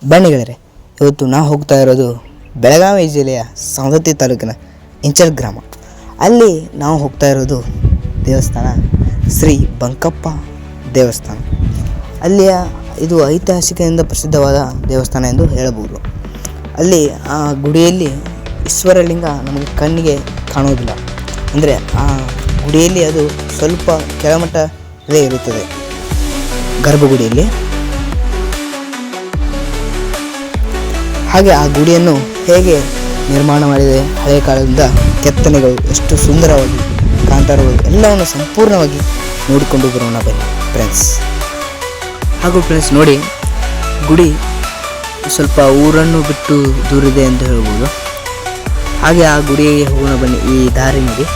ಬನ್ನಿ ಗೆಳೆಯರೆ, ಇವತ್ತು ನಾವು ಹೋಗ್ತಾ ಇರೋದು ಬೆಳಗಾವಿ ಜಿಲ್ಲೆಯ ಸವದತ್ತಿ ತಾಲೂಕಿನ ಇಂಚಲ್ ಗ್ರಾಮ. ಅಲ್ಲಿ ನಾವು ಹೋಗ್ತಾ ಇರೋದು ದೇವಸ್ಥಾನ ಶ್ರೀ ಬಂಕಪ್ಪ ದೇವಸ್ಥಾನ. ಅಲ್ಲಿಯ ಇದು ಐತಿಹಾಸಿಕದಿಂದ ಪ್ರಸಿದ್ಧವಾದ ದೇವಸ್ಥಾನ ಎಂದು ಹೇಳಬಹುದು. ಅಲ್ಲಿ ಆ ಗುಡಿಯಲ್ಲಿ ಈಶ್ವರಲಿಂಗ ನಮಗೆ ಕಣ್ಣಿಗೆ ಕಾಣುವುದಿಲ್ಲ. ಅಂದರೆ ಆ ಗುಡಿಯಲ್ಲಿ ಅದು ಸ್ವಲ್ಪ ಕೆಳಮಟ್ಟದೇ ಇರುತ್ತದೆ ಗರ್ಭಗುಡಿಯಲ್ಲಿ. ಹಾಗೆ ಆ ಗುಡಿಯನ್ನು ಹೇಗೆ ನಿರ್ಮಾಣ ಮಾಡಿದೆ, ಹಳೆಯ ಕಾಲದಿಂದ ಕೆತ್ತನೆಗಳು ಎಷ್ಟು ಸುಂದರವಾಗಿ ಕಾಣ್ತಾ ಇರಬಹುದು, ಎಲ್ಲವನ್ನು ಸಂಪೂರ್ಣವಾಗಿ ನೋಡಿಕೊಂಡು ಬರೋಣ ಬನ್ನಿ ಫ್ರೆಂಡ್ಸ್. ಹಾಗೂ ಫ್ರೆಂಡ್ಸ್ ನೋಡಿ, ಗುಡಿ ಸ್ವಲ್ಪ ಊರನ್ನು ಬಿಟ್ಟು ದೂರಿದೆ ಅಂತ ಹೇಳ್ಬೋದು. ಹಾಗೆ ಆ ಗುಡಿಗೆ ಹೋಗೋಣ ಬನ್ನಿ. ಈ ದಾರಿ ನೋಡಿ,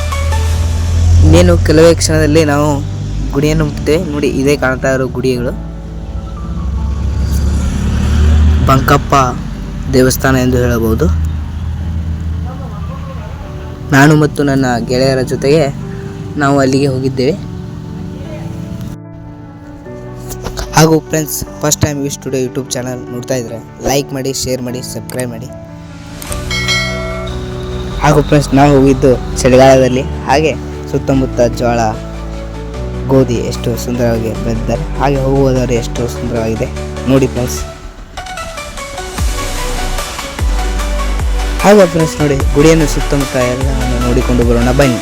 ಇನ್ನೇನು ಕೆಲವೇ ಕ್ಷಣದಲ್ಲಿ ನಾವು ಗುಡಿಯನ್ನು ಮುಟ್ತೇವೆ. ನೋಡಿ, ಇದೇ ಕಾಣ್ತಾ ಇರೋ ಗುಡಿಗಳು ಬಂಕಪ್ಪ ದೇವಸ್ಥಾನ ಎಂದು ಹೇಳಬಹುದು. ನಾನು ಮತ್ತು ನನ್ನ ಗೆಳೆಯರ ಜೊತೆಗೆ ನಾವು ಅಲ್ಲಿಗೆ ಹೋಗಿದ್ದೇವೆ. ಹಾಗೂ friends, first time wish today YouTube channel ನೋಡ್ತಾ ಇದ್ರೆ ಲೈಕ್ ಮಾಡಿ, ಶೇರ್ ಮಾಡಿ, ಸಬ್ಸ್ಕ್ರೈಬ್ ಮಾಡಿ. ಹಾಗೂ ಫ್ರೆಂಡ್ಸ್, ನಾವು ಹೋಗಿದ್ದು ಚಳಿಗಾಲದಲ್ಲಿ. ಹಾಗೆ ಸುತ್ತಮುತ್ತ ಜೋಳ, ಗೋಧಿ ಎಷ್ಟು ಸುಂದರವಾಗಿ ಬೆಳೆದಿದ್ದಾರೆ. ಹಾಗೆ ಹೋಗುವುದಾದ್ರೆ ಎಷ್ಟು ಸುಂದರವಾಗಿದೆ ನೋಡಿ ಫ್ರೆಂಡ್ಸ್. ಹಾಗೆ ಫ್ರೆಂಡ್ಸ್ ನೋಡಿ, ಗುಡಿಯನ್ನು ಸುತ್ತಮುತ್ತ ಎಲ್ಲವನ್ನು ನೋಡಿಕೊಂಡು ಬರೋಣ ಬನ್ನಿ.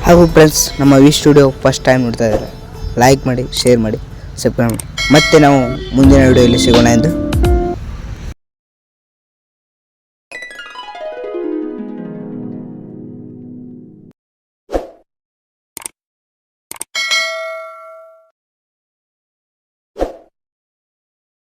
ಹಾಗೂ ಫ್ರೆಂಡ್ಸ್, ನಮ್ಮ ವಿ ಸ್ಟುಡಿಯೋ ಫಸ್ಟ್ ಟೈಮ್ ನೋಡ್ತಾ ಇದ್ದಾರೆ ಲೈಕ್ ಮಾಡಿ, ಶೇರ್ ಮಾಡಿ, ಸಬ್ಸ್ಕ್ರೈಬ್ ಮಾಡಿ. ಮತ್ತೆ ನಾವು ಮುಂದಿನ ವಿಡಿಯೋದಲ್ಲಿ ಸಿಗೋಣ ಎಂದು